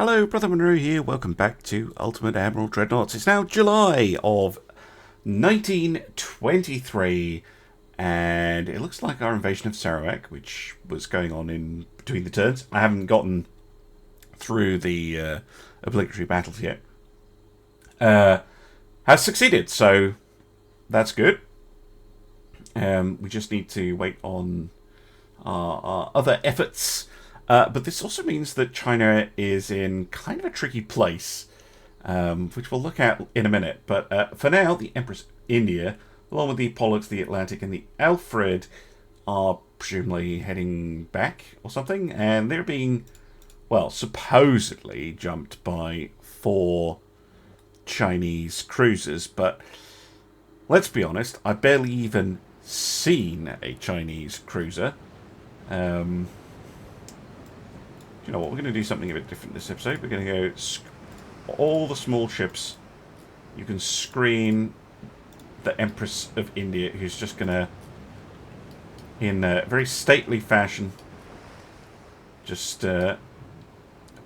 Hello, Brother Monroe here. Welcome back to Ultimate Admiral Dreadnoughts. It's now July of 1923, and it looks like our invasion of Sarawak, which was going on in between the turns. I haven't gotten through the obligatory battles yet. Has succeeded, so that's good. We just need to wait on our other efforts. But this also means that China is in kind of a tricky place, which we'll look at in a minute. But for now, the Empress of India, along with the Pollux, the Atlantic, and the Alfred, are presumably heading back or something. And they're being, well, supposedly jumped by 4 Chinese cruisers. But let's be honest, I've barely even seen a Chinese cruiser. You know what, we're going to do something a bit different this episode. We're going to go all the small ships. You can screen the Empress of India, who's just going to, in a very stately fashion, just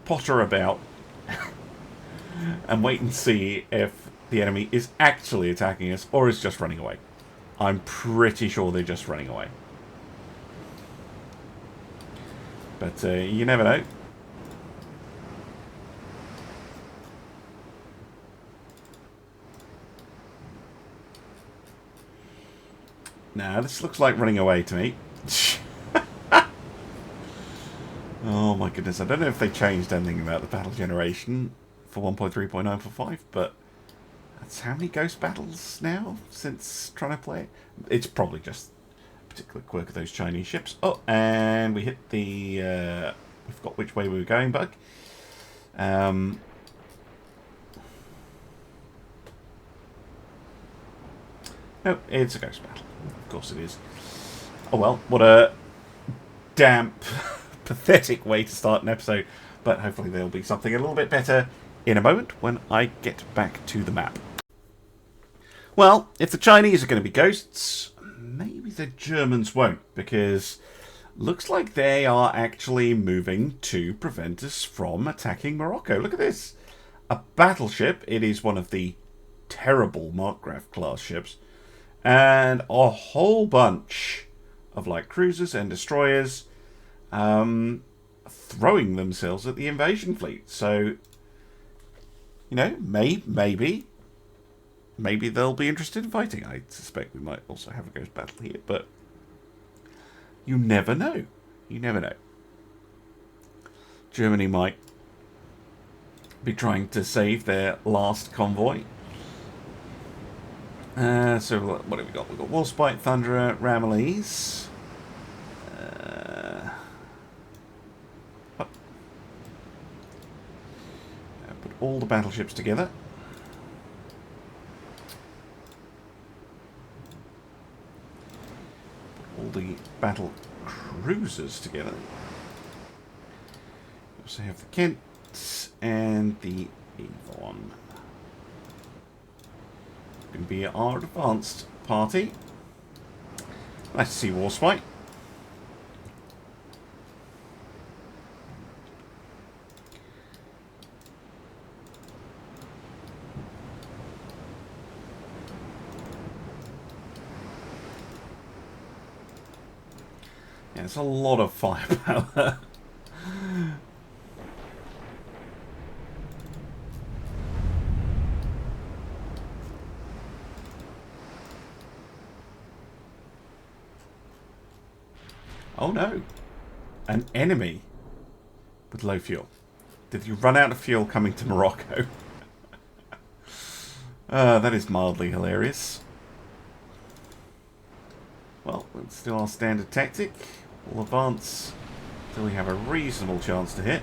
potter about and wait and see if the enemy is actually attacking us or is just running away. I'm pretty sure they're just running away. But you never know. Nah, this looks like running away to me. Oh my goodness, I don't know if they changed anything about the battle generation for 1.3.9 for 5, but that's how many ghost battles now since trying to play it? It's probably just particular quirk of those Chinese ships. Oh, and we hit the we forgot which way we were going, bug. No, it's a ghost battle. Of course it is. Oh well, what a damp, pathetic way to start an episode. But hopefully there'll be something a little bit better in a moment when I get back to the map. Well, if the Chinese are going to be ghosts, maybe the Germans won't, because looks like they are actually moving to prevent us from attacking Morocco. Look at this. A battleship. It is one of the terrible Markgraf class ships. And a whole bunch of light cruisers and destroyers throwing themselves at the invasion fleet. So, you know, maybe they'll be interested in fighting. I suspect we might also have a ghost battle here, but you never know. You never know. Germany might be trying to save their last convoy. So what have we got? We've got Warspite, Thunderer, Ramillies. Put all the battleships together. All the battle cruisers together. We also have the Kent and the Avon. Going to be our advanced party. Nice to see Warspite. Yeah, it's a lot of firepower. Oh no, an enemy with low fuel. Did you run out of fuel coming to Morocco? That is mildly hilarious. Well, let's do our standard tactic. We'll advance until we have a reasonable chance to hit.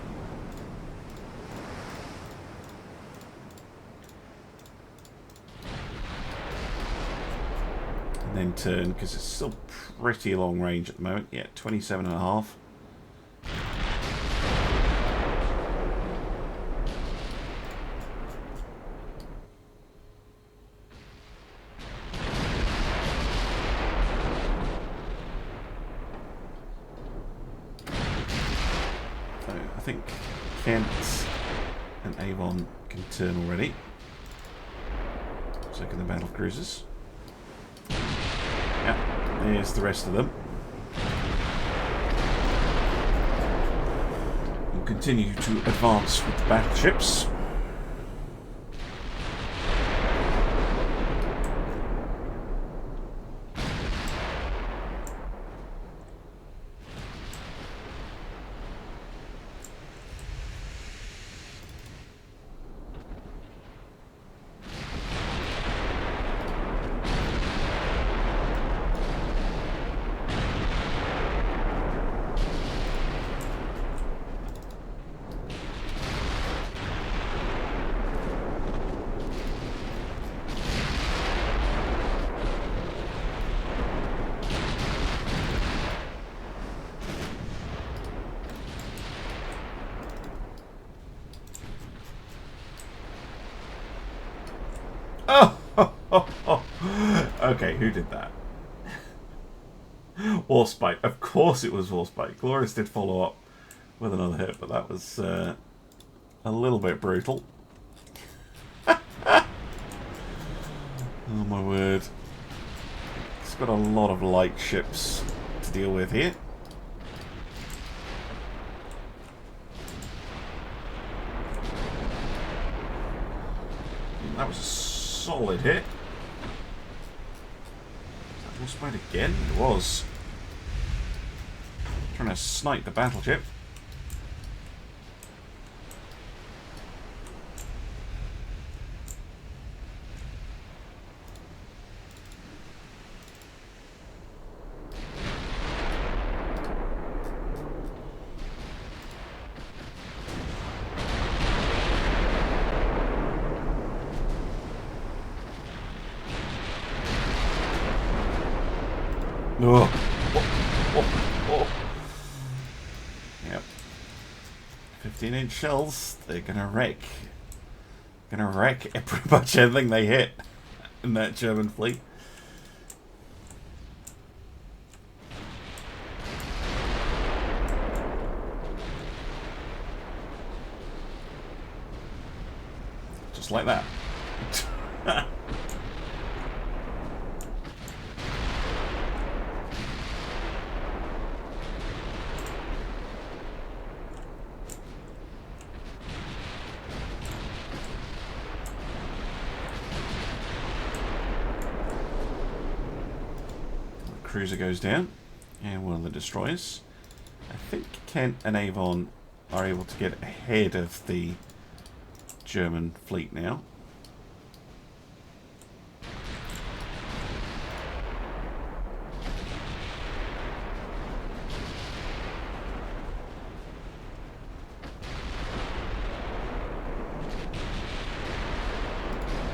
And then turn, because it's still pretty long range at the moment. Yeah, 27.5. So I think Kent and Avon can turn already. So can the battle cruisers. Yeah, there's the rest of them. We'll continue to advance with the battleships. Okay, who did that? Warspite. Of course it was Warspite. Glorious did follow up with another hit, but that was a little bit brutal. Oh my word. It's got a lot of light ships to deal with here. That was a solid hit. Was that Warspite again? It was. Trying to snipe the battleship. Oh. Yep. 15-inch shells, they're gonna wreck. Gonna wreck pretty much everything they hit in that German fleet. Just like that. Cruiser goes down, and one of the destroyers. I think Kent and Avon are able to get ahead of the German fleet now.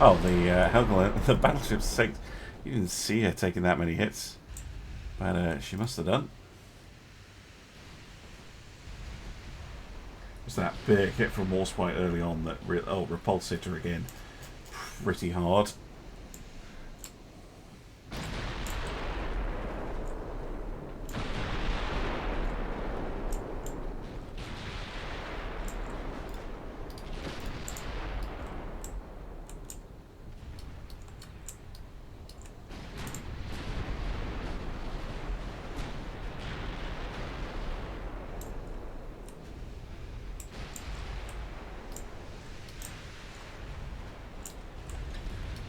Oh, the battleship's sank. You didn't see her taking that many hits. But she must have done. Was that big hit from Warspite early on that repulsed hit her again pretty hard.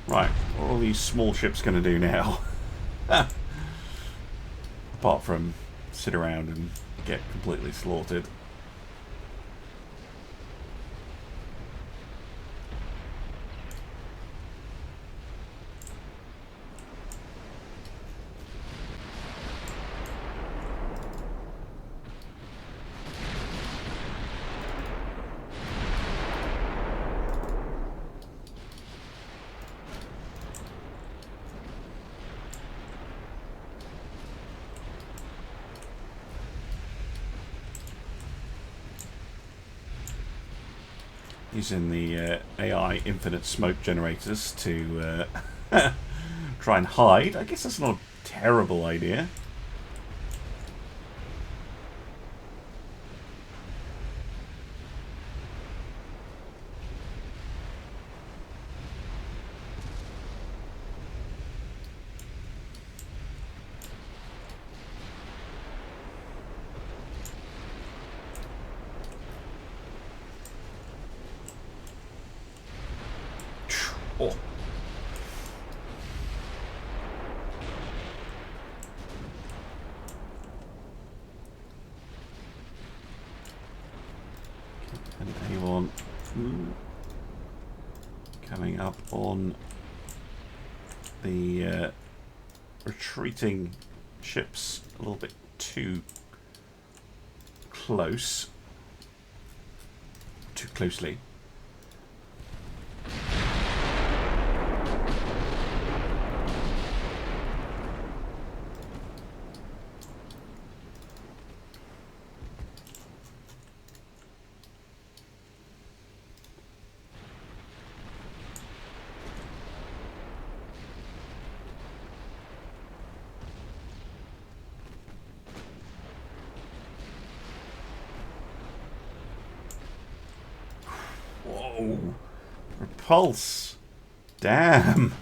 Right, what are all these small ships going to do now? Apart from sit around and get completely slaughtered. Using the AI infinite smoke generators to try and hide. I guess that's not a terrible idea. Oh. And anyone coming up on the retreating ships a little bit too closely. Whoa. Repulse. Damn.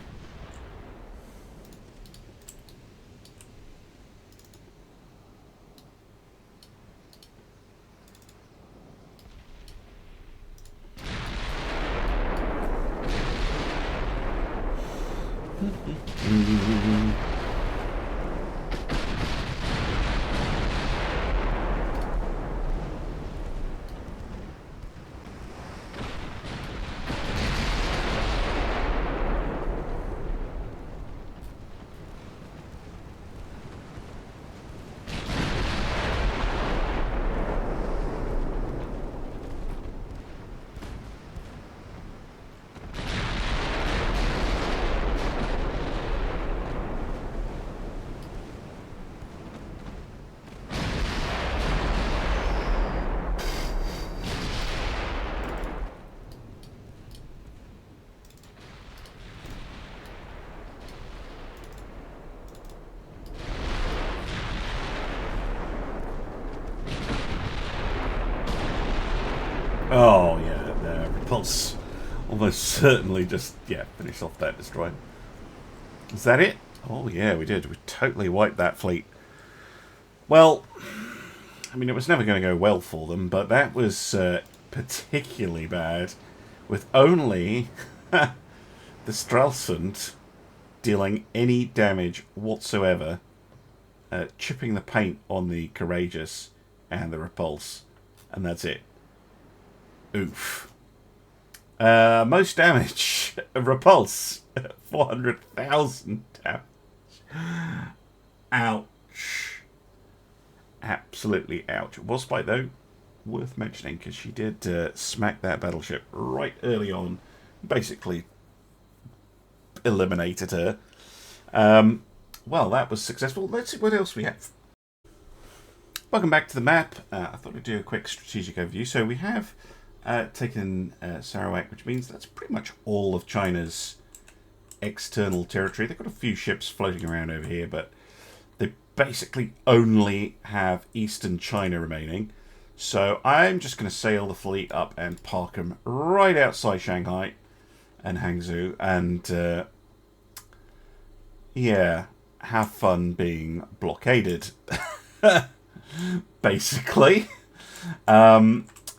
Oh, yeah, the repulse almost certainly just, finish off that destroyer. Is that it? Oh, yeah, we did. We totally wiped that fleet. Well, I mean, it was never going to go well for them, but that was particularly bad, with only the Stralsund dealing any damage whatsoever, chipping the paint on the Courageous and the Repulse, and that's it. Oof. Most damage. Repulse. 400,000 damage. Ouch. Absolutely ouch. Warspite, though, worth mentioning, because she did smack that battleship right early on. Basically eliminated her. Well, that was successful. Let's see what else we have. Welcome back to the map. I thought I'd do a quick strategic overview. So we have taken Sarawak, which means that's pretty much all of China's external territory. They've got a few ships floating around over here, but they basically only have eastern China remaining. So I'm just going to sail the fleet up and park them right outside Shanghai and Hangzhou, and have fun being blockaded, basically.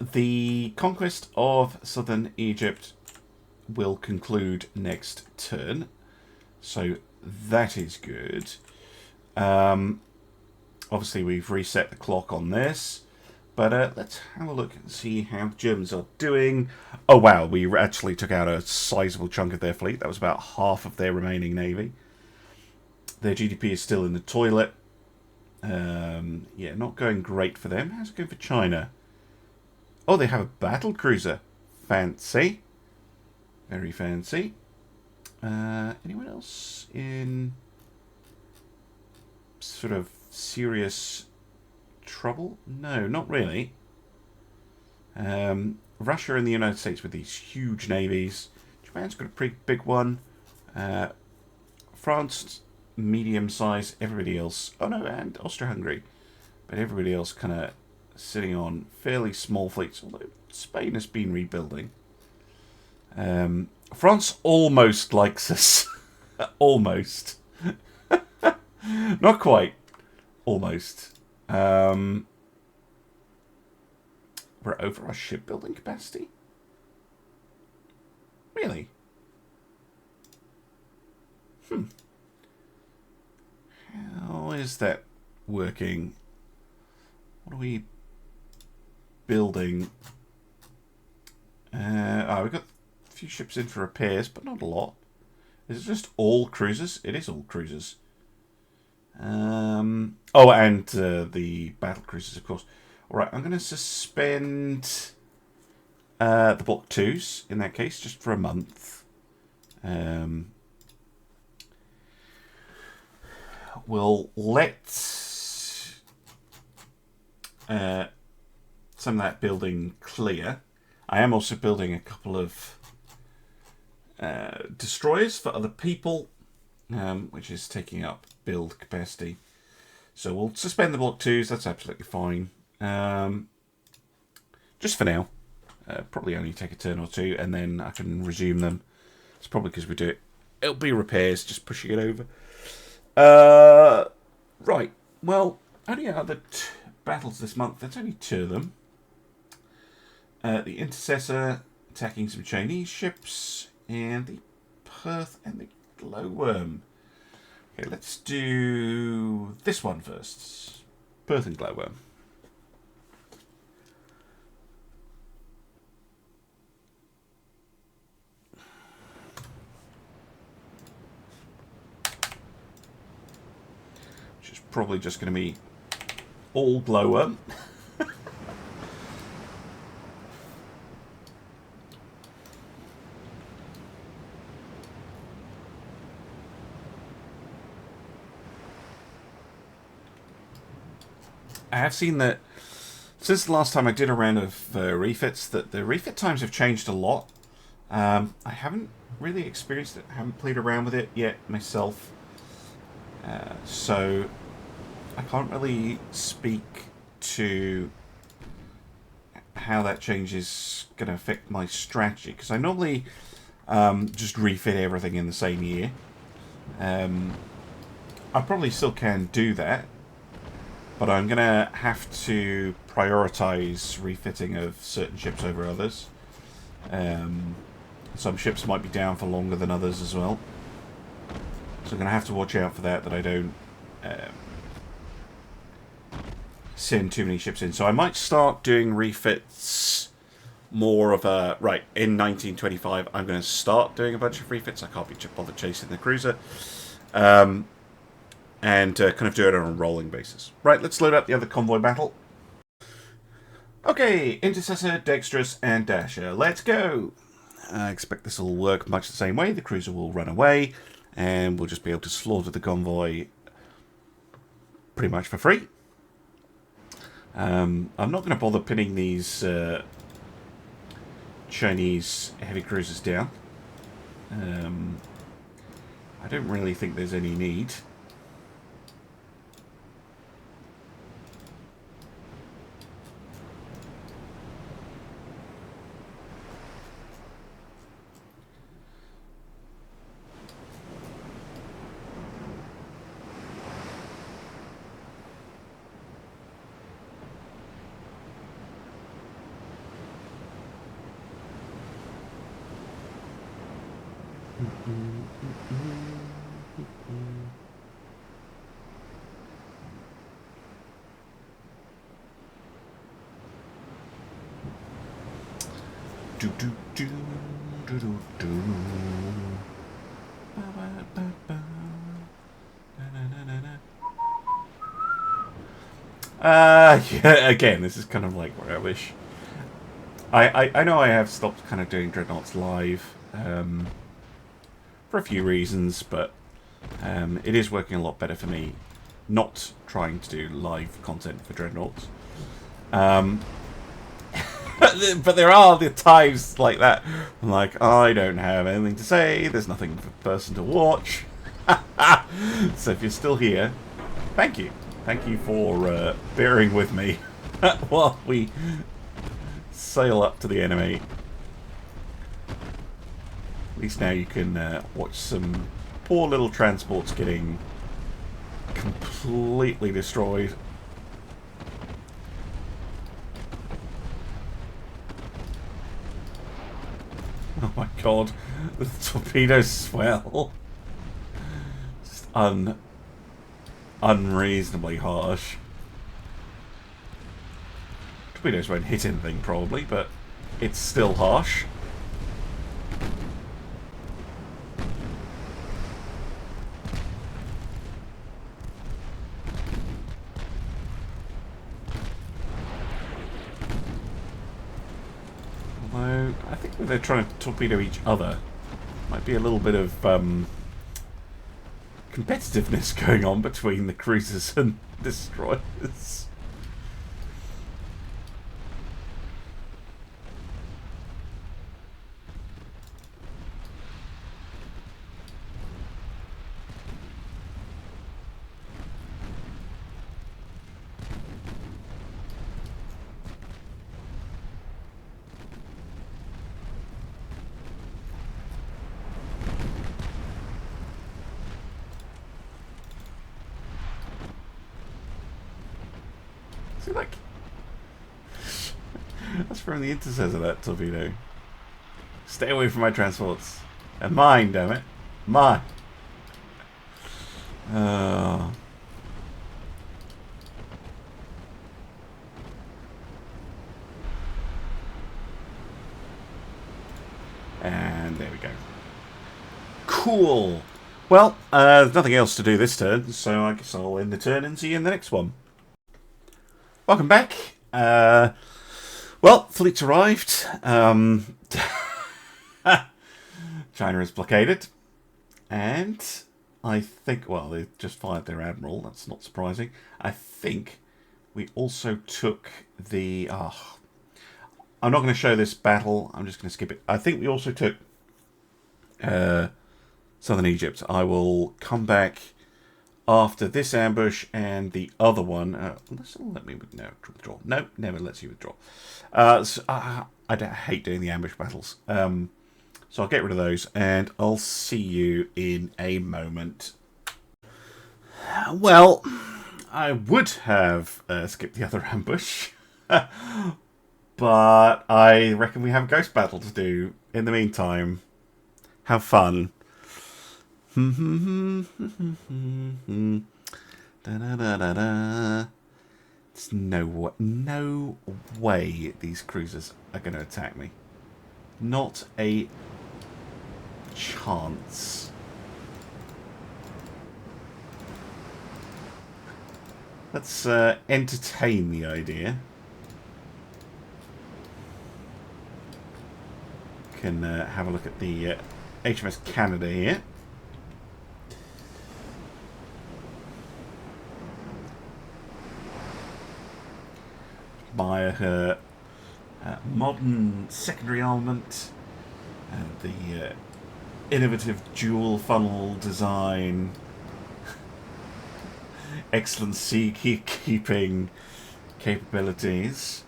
The conquest of southern Egypt will conclude next turn, so that is good. Obviously, we've reset the clock on this, but let's have a look and see how the Germans are doing. Oh wow, we actually took out a sizable chunk of their fleet. That was about half of their remaining navy. Their GDP is still in the toilet. Not going great for them. How's it going for China? Oh, they have a battle cruiser. Fancy. Very fancy. Anyone else in sort of serious trouble? No, not really. Russia and the United States with these huge navies. Japan's got a pretty big one. France, medium size. Everybody else. Oh no, and Austria-Hungary. But everybody else kind of sitting on fairly small fleets, although Spain has been rebuilding. France almost likes us. Almost. Not quite. Almost. We're over our shipbuilding capacity? Really? How is that working? What are we building? We've got a few ships in for repairs, but not a lot. Is it just all cruisers? It is all cruisers. And the battle cruisers, of course. Alright, I'm going to suspend the Block 2s, in that case, just for a month. We'll let some of that building clear. I am also building a couple of destroyers for other people, which is taking up build capacity. So we'll suspend the Block 2s, that's absolutely fine. Just for now. Probably only take a turn or two, and then I can resume them. It's probably because we do it. It'll be repairs, just pushing it over. Right. Well, only other battles this month. There's only 2 of them. The Intercessor attacking some Chinese ships, and the Perth and the Glowworm. Okay, let's do this one first. Perth and Glowworm. Which is probably just going to be all Glowworm. I have seen that since the last time I did a round of refits, that the refit times have changed a lot. I haven't really experienced it, haven't played around with it yet myself. So I can't really speak to how that change is going to affect my strategy, because I normally just refit everything in the same year. I probably still can do that, but I'm going to have to prioritise refitting of certain ships over others. Some ships might be down for longer than others as well. So I'm going to have to watch out for that I don't send too many ships in. So I might start doing refits more of a... Right, in 1925, I'm going to start doing a bunch of refits. I can't be bothered chasing the cruiser. And kind of do it on a rolling basis. Right, let's load up the other convoy battle. Okay, Intercessor, Dexterous, and Dasher. Let's go! I expect this will work much the same way. The cruiser will run away, and we'll just be able to slaughter the convoy pretty much for free. I'm not going to bother pinning these Chinese heavy cruisers down. I don't really think there's any need. Do do do do do do. Ba, ba, ba, ba. Na, na, na, na. Yeah, again, this is kind of like where I wish. I know I have stopped kind of doing Dreadnoughts live for a few reasons, but it is working a lot better for me not trying to do live content for Dreadnoughts. But there are the times like that. I'm like, I don't have anything to say. There's nothing for a person to watch. So if you're still here, thank you. Thank you for bearing with me while we sail up to the enemy. At least now you can watch some poor little transports getting completely destroyed. Oh my god, the torpedoes swell. unreasonably harsh. Torpedoes won't hit anything, probably, but it's still harsh. Although, I think they're trying to torpedo each other. Might be a little bit of competitiveness going on between the cruisers and destroyers. Like, that's from the intercessor, that torpedo. Stay away from my transports. And mine, damn it. Mine. And there we go. Cool. Well, there's nothing else to do this turn, so I guess I'll end the turn and see you in the next one. Welcome back. Well, fleet's arrived. China is blockaded. And I think, well, they just fired their admiral. That's not surprising. I think we also took the... I'm not going to show this battle. I'm just going to skip it. I think we also took southern Egypt. I will come back after this ambush and the other one. Let me withdraw. No, never lets you withdraw. I hate doing the ambush battles. So I'll get rid of those and I'll see you in a moment. Well, I would have skipped the other ambush. But I reckon we have a ghost battle to do in the meantime. Have fun. There's no way these cruisers are going to attack me. Not a chance. Let's entertain the idea. Can have a look at the HMS Canada here. By her modern secondary armament, the innovative dual funnel design, excellent sea keeping capabilities.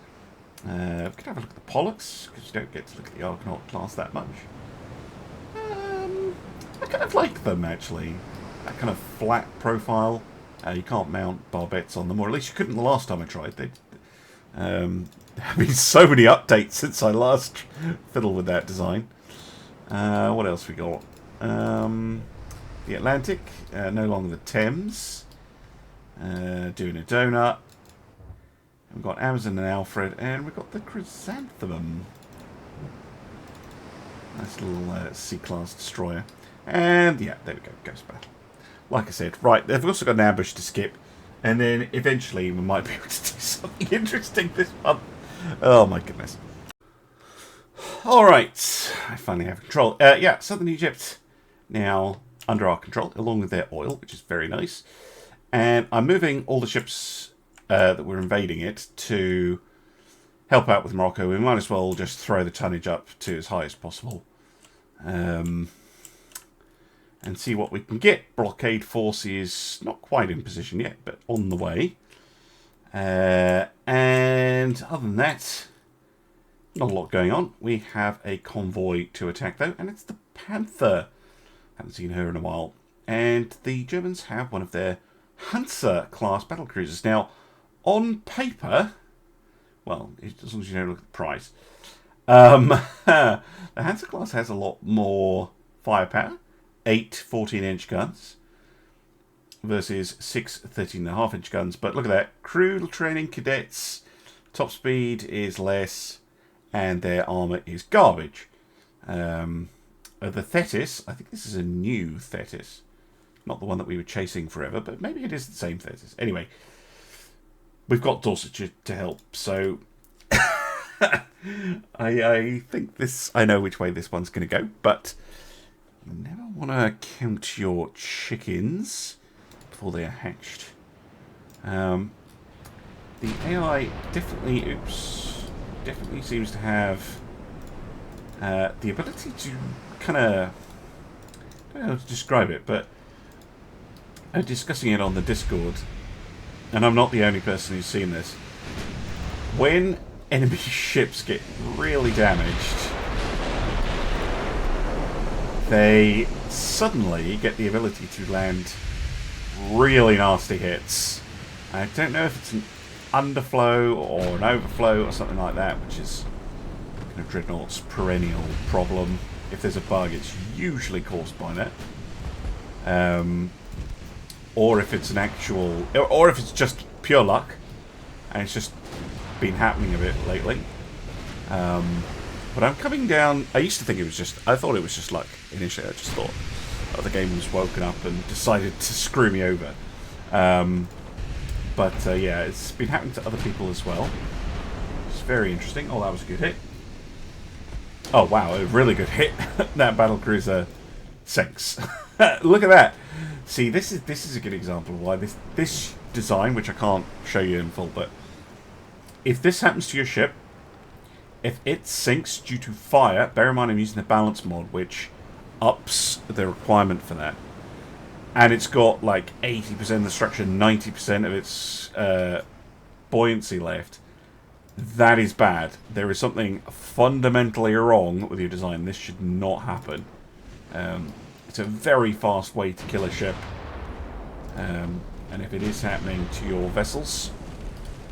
We could have a look at the Pollux, because you don't get to look at the Argonaut class that much. I kind of like them, actually. That kind of flat profile. You can't mount barbettes on them, or at least you couldn't the last time I tried. There have been so many updates since I last fiddled with that design. What else we got? The Atlantic, no longer the Thames. Doing a donut. We've got Amazon and Alfred, and we've got the Chrysanthemum. Nice little C-class destroyer. And yeah, there we go, Ghost Battle. Like I said, right, they've also got an ambush to skip. And then eventually we might be able to do something interesting this month. Oh my goodness. Alright, I finally have control. Yeah, Southern Egypt now under our control, along with their oil, which is very nice. And I'm moving all the ships that were invading it to help out with Morocco. We might as well just throw the tonnage up to as high as possible. And see what we can get. Blockade force is not quite in position yet, but on the way. And other than that, not a lot going on. We have a convoy to attack, though, and it's the Panther. Haven't seen her in a while. And the Germans have one of their Hansa-class battlecruisers. Now, on paper, well, as long as you don't look at the price, the Hansa-class has a lot more firepower. 8 14-inch guns. versus 6 13.5-inch guns. But look at that. Crew training cadets, top speed is less, and their armour is garbage. The Thetis, I think this is a new Thetis. Not the one that we were chasing forever, but maybe it is the same Thetis. Anyway, we've got Dorset to help, so I think this... I know which way this one's going to go, but you never want to count your chickens before they are hatched. The AI definitely seems to have the ability to kind of... I don't know how to describe it, but I'm discussing it on the Discord, and I'm not the only person who's seen this. When enemy ships get really damaged, they suddenly get the ability to land really nasty hits. I don't know if it's an underflow or an overflow or something like that, which is kind of Dreadnought's perennial problem. If there's a bug, it's usually caused by that. Or if it's an actual... Or if it's just pure luck, and it's just been happening a bit lately. But I'm coming down... I used to think it was just... I thought it was just luck initially. I just thought the game was woken up and decided to screw me over. But yeah, it's been happening to other people as well. It's very interesting. Oh, that was a good hit. Oh, wow, a really good hit. That battlecruiser sinks. Look at that. See, this is a good example of why this design, which I can't show you in full, but if this happens to your ship, if it sinks due to fire, bear in mind I'm using the balance mod, which ups the requirement for that. And it's got like 80% of the structure, 90% of its buoyancy left. That is bad. There is something fundamentally wrong with your design. This should not happen. It's a very fast way to kill a ship. And if it is happening to your vessels,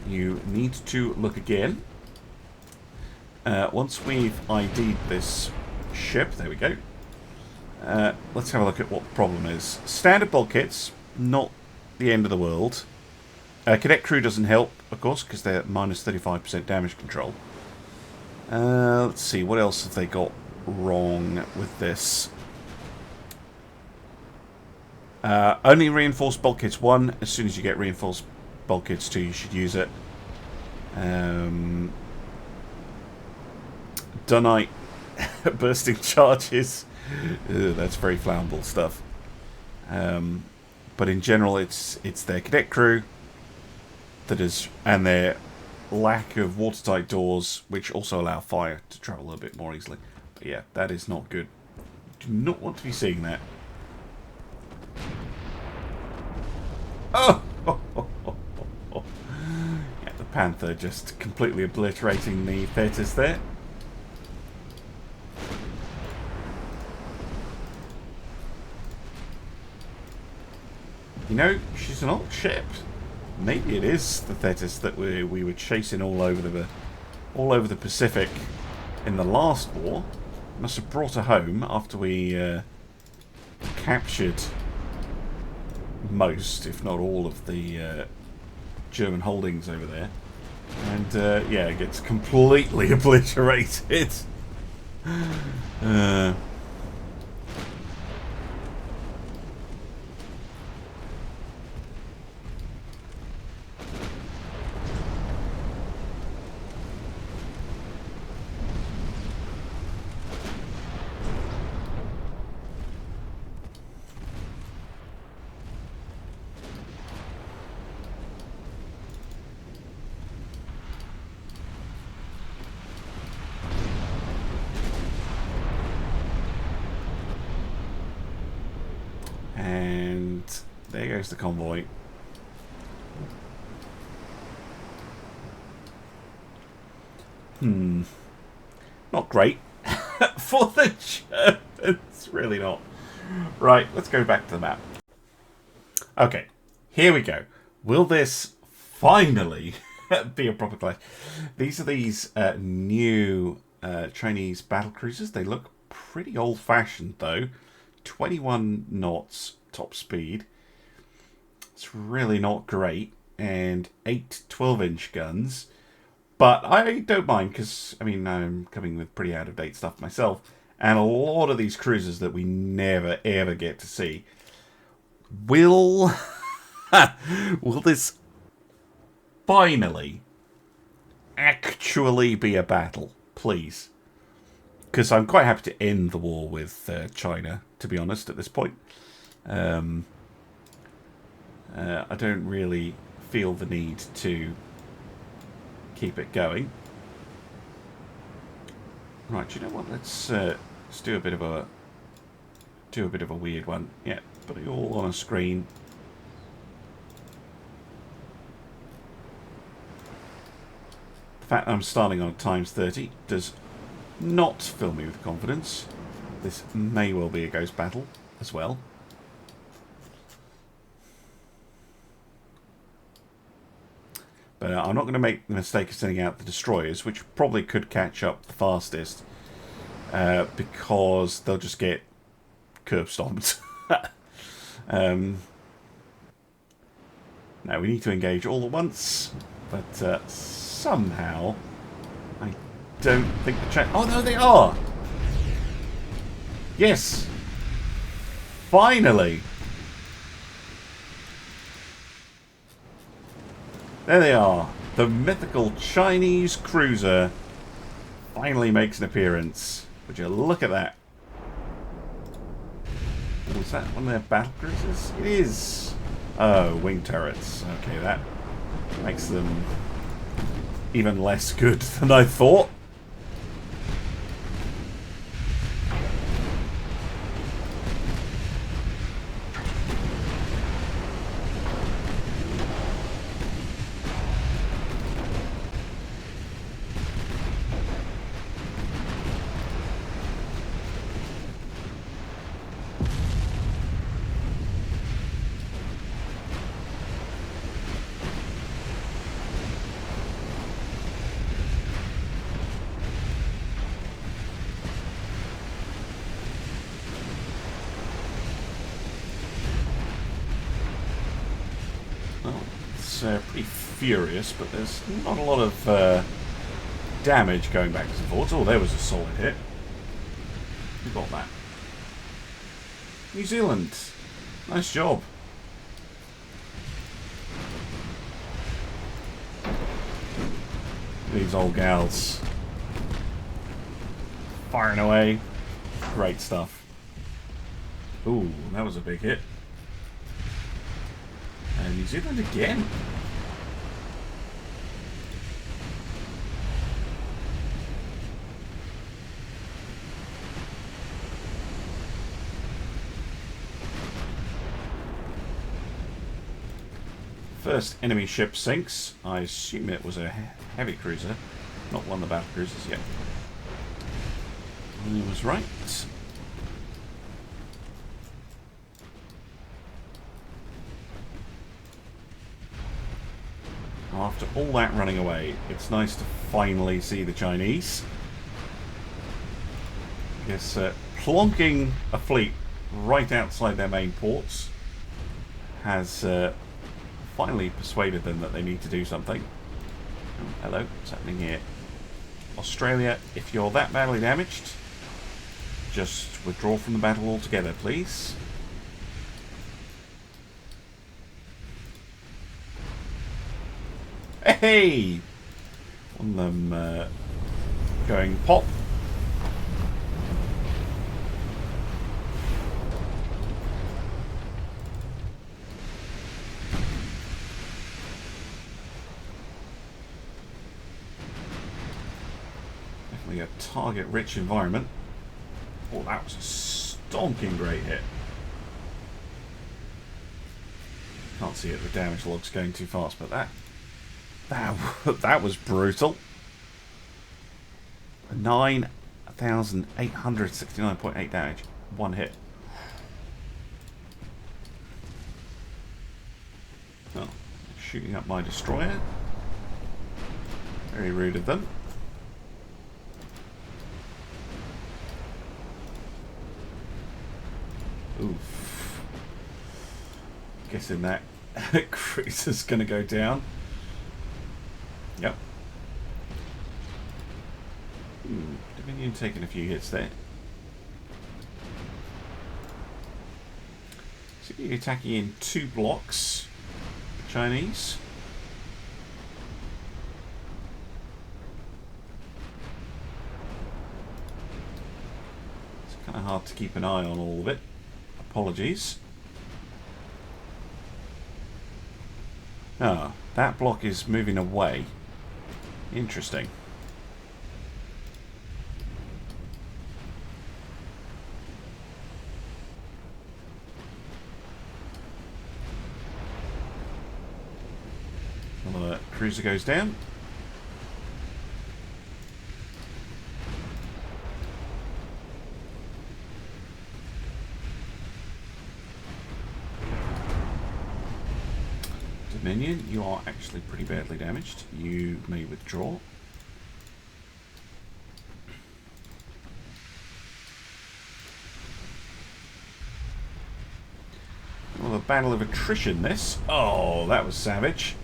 you need to look again. Once we've ID'd this ship, there we go. Let's have a look at what the problem is. Standard bulkheads, not the end of the world. Cadet crew doesn't help, of course, because they're minus 35% damage control. Let's see, what else have they got wrong with this? Only reinforced bulkheads 1. As soon as you get reinforced bulkheads 2, you should use it. Dunite bursting charges. Ugh, that's very flammable stuff. But in general, it's their cadet crew that is, and their lack of watertight doors, which also allow fire to travel a bit more easily. But yeah, that is not good. Do not want to be seeing that. Oh! Yeah, the Panther just completely obliterating the Thetis there. You know, she's an old ship. Maybe it is the Thetis that we were chasing all over the Pacific in the last war. Must have brought her home after we captured most, if not all, of the German holdings over there. And yeah, it gets completely obliterated. And there goes the convoy. Not great for the Germans. Really not. Right, let's go back to the map. Okay, here we go. Will this finally be a proper clash? These are these new Chinese battle cruisers. They look pretty old-fashioned, though. 21 knots top speed. It's really not great. And 8 12-inch guns. But I don't mind, because, I mean, I'm coming with pretty out-of-date stuff myself. And a lot of these cruisers that we never, ever get to see. Will this finally actually be a battle? Please. Because I'm quite happy to end the war with China, to be honest, at this point. I don't really feel the need to keep it going. Right, you know what? Let's do a bit of a weird one. Yeah, put it all on a screen. The fact that I'm starting on times 30 does not fill me with confidence. This may well be a ghost battle as well. But I'm not going to make the mistake of sending out the destroyers, which probably could catch up the fastest, because they'll just get curb stomped. Now we need to engage all at once, but somehow I don't think the chat. Oh no, they are. Yes, finally. There they are. The mythical Chinese cruiser finally makes an appearance. Would you look at that? Oh, is that one of their battle cruisers? It is. Oh, wing turrets. Okay, that makes them even less good than I thought. Pretty furious, but there's not a lot of damage going back and forth. Oh, there was a solid hit. Who got that? New Zealand. Nice job. These old gals firing away. Great stuff. Ooh, that was a big hit. And New Zealand again. First enemy ship sinks. I assume it was a heavy cruiser, not one of the battle cruisers yet. He was right. After all that running away, it's nice to finally see the Chinese. I guess plonking a fleet right outside their main ports has finally persuaded them that they need to do something. Oh, hello, what's happening here? Australia, if you're that badly damaged, just withdraw from the battle altogether, please. Hey! One of them going pop. Definitely a target-rich environment. Oh, that was a stonking great hit. Can't see it, the damage log's going too fast, but that was brutal. 9,869.8 damage. One hit. Oh, shooting up my destroyer. Very rude of them. Oof. Guessing that Cruiser's going to go down. Yep. Dominion taking a few hits there. So you're attacking in 2 blocks. Chinese. It's kind of hard to keep an eye on all of it. Apologies. Ah, that block is moving away. Interesting. Well, cruiser goes down. Dominion, you are actually pretty badly damaged. You may withdraw. Well, a battle of attrition this. Oh, that was savage.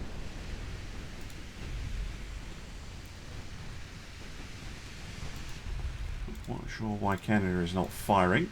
Not sure why Canada is not firing.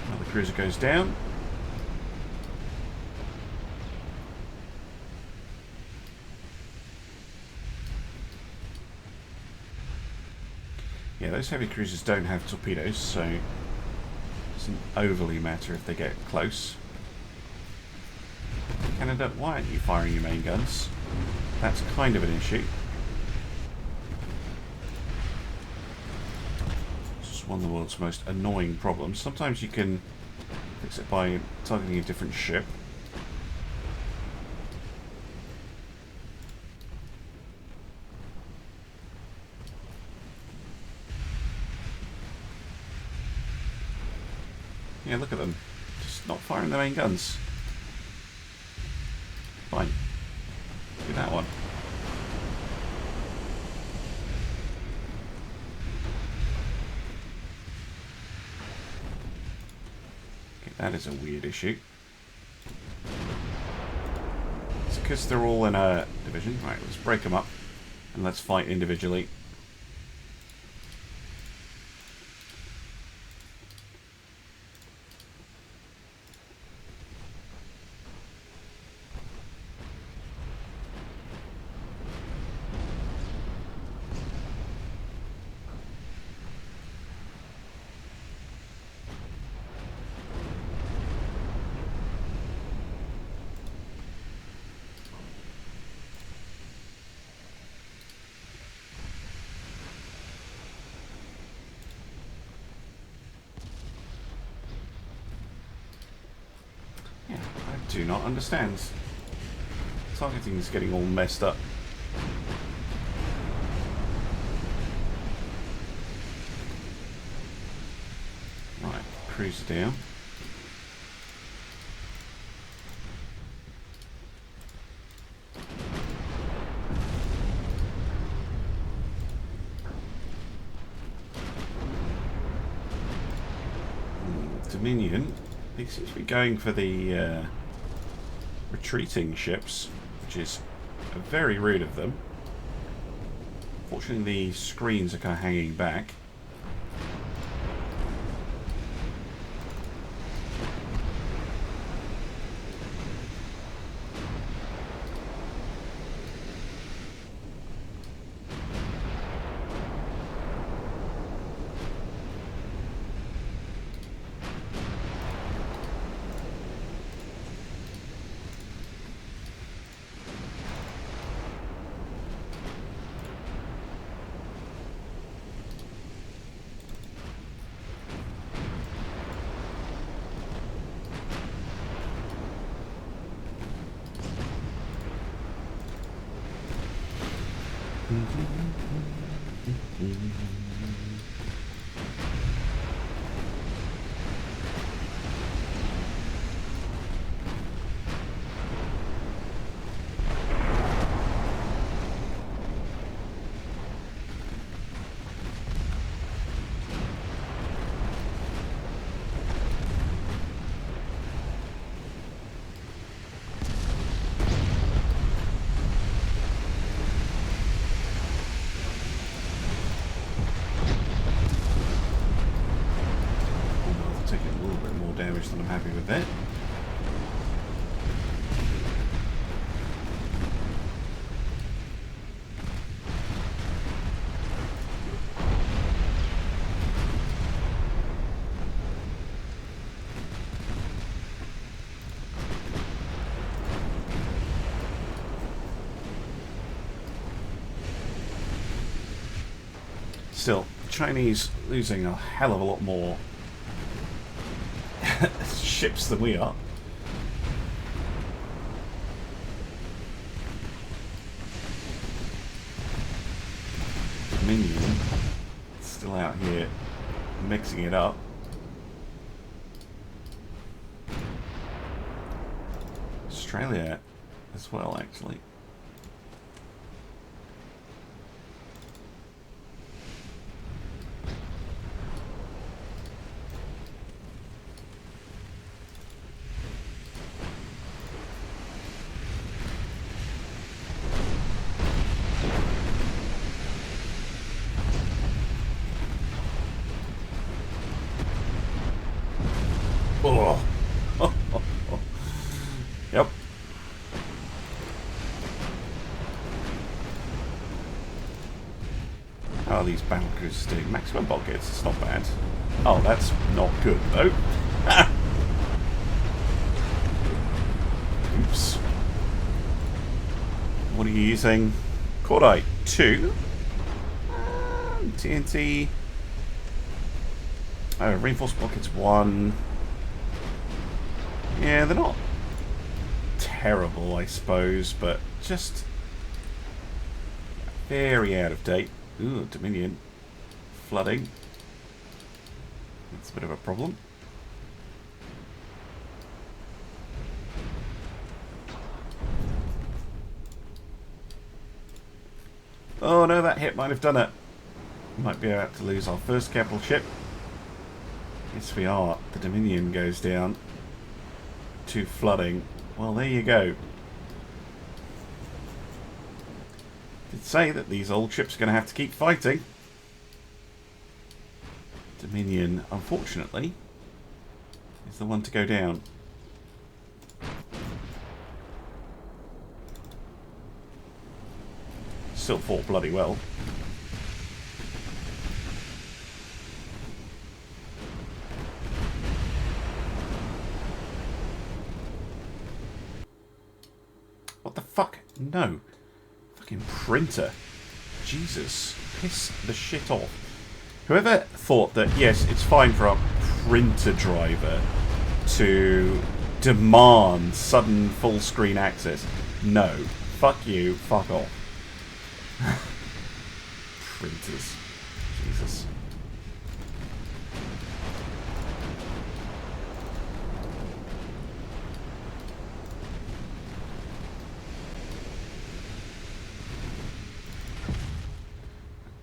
Another cruiser goes down. Yeah, those heavy cruisers don't have torpedoes, so it doesn't overly matter if they get close. Canada, why aren't you firing your main guns? That's kind of an issue. One of the world's most annoying problems. Sometimes you can fix it by targeting a different ship. Yeah, look at them. Just not firing their main guns. Fine. Do that one. That is a weird issue. It's because they're all in a division. Right, let's break them up and let's fight individually. Do not understand. Targeting is getting all messed up. Right, cruiser down. Dominion, he seems to be going for the retreating ships, which is very rude of them. Fortunately, the screens are kind of hanging back. much that I'm happy with it. Still, Chinese losing a hell of a lot more ships than we are. Dominion still out here mixing it up. Australia as well, actually. Yep. How are these battle cruisers doing? Maximum buckets, it's not bad. Oh, that's not good though. Oops. What are you using? Cordite 2. TNT. Oh, reinforced buckets 1. Yeah, they're not terrible, I suppose, but just very out of date. Ooh, Dominion. Flooding. That's a bit of a problem. Oh no, that hit might have done it. Might be about to lose our first capital ship. Yes, we are. The Dominion goes down to flooding. Well, there you go. Did say that these old ships are going to have to keep fighting. Dominion, unfortunately, is the one to go down. Still fought bloody well. What the fuck? No. Fucking printer. Jesus. Piss the shit off. Whoever thought that, yes, it's fine for a printer driver to demand sudden full screen access. No. Fuck you. Fuck off. Printers. Jesus.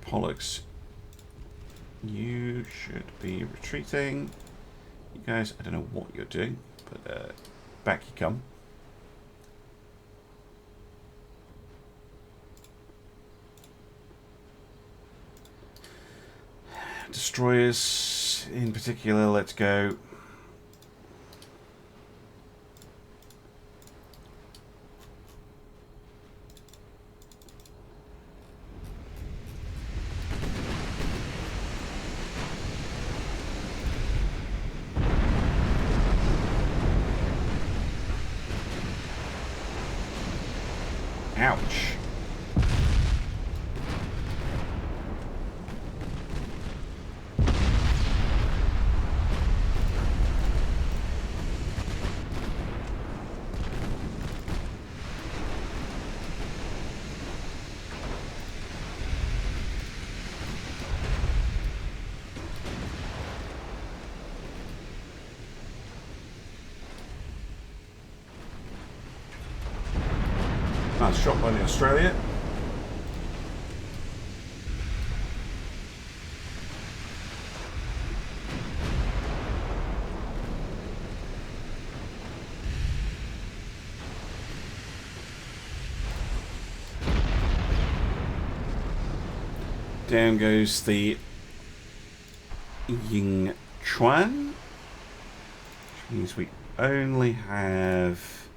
Pollux, you should be retreating. You guys, I don't know what you're doing, but back you come. Destroyers in particular, let's go. Ouch. Nice shot by the Australia. Down goes the Ying Chuan. means we only have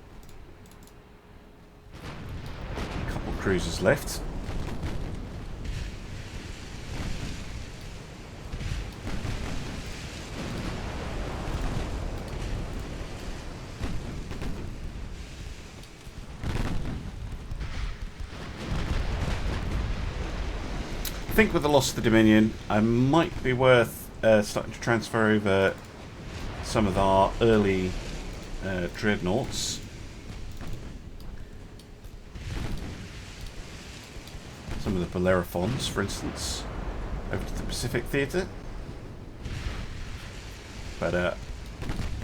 a couple of cruisers left. I think with the loss of the Dominion, I might be worth starting to transfer over some of our early dreadnoughts. Some of the Bellerophons, for instance, over to the Pacific Theatre. But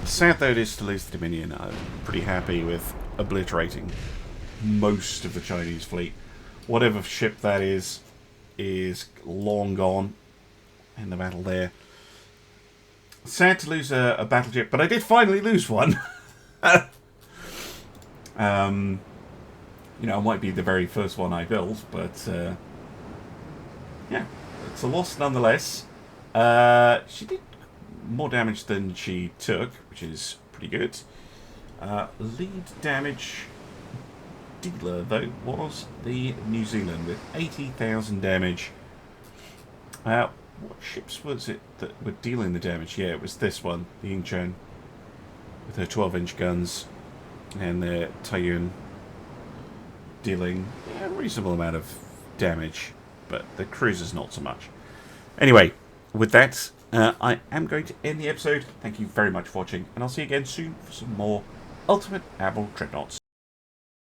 sad though it is to lose the Dominion, I'm pretty happy with obliterating most of the Chinese fleet. Whatever ship that is long gone in the battle there. Sad to lose a battleship, but I did finally lose one. You know, it might be the very first one I built, but yeah, it's a loss nonetheless. She did more damage than she took, which is pretty good. Lead damage dealer, though, was the New Zealand with 80,000 damage. What ships was it that were dealing the damage? Yeah, it was this one, the Incheon, with her 12-inch guns and their Taiyun dealing a reasonable amount of damage, but the cruisers not so much. Anyway, with that, I am going to end the episode. Thank you very much for watching, and I'll see you again soon for some more Ultimate Admiral Dreadnoughts.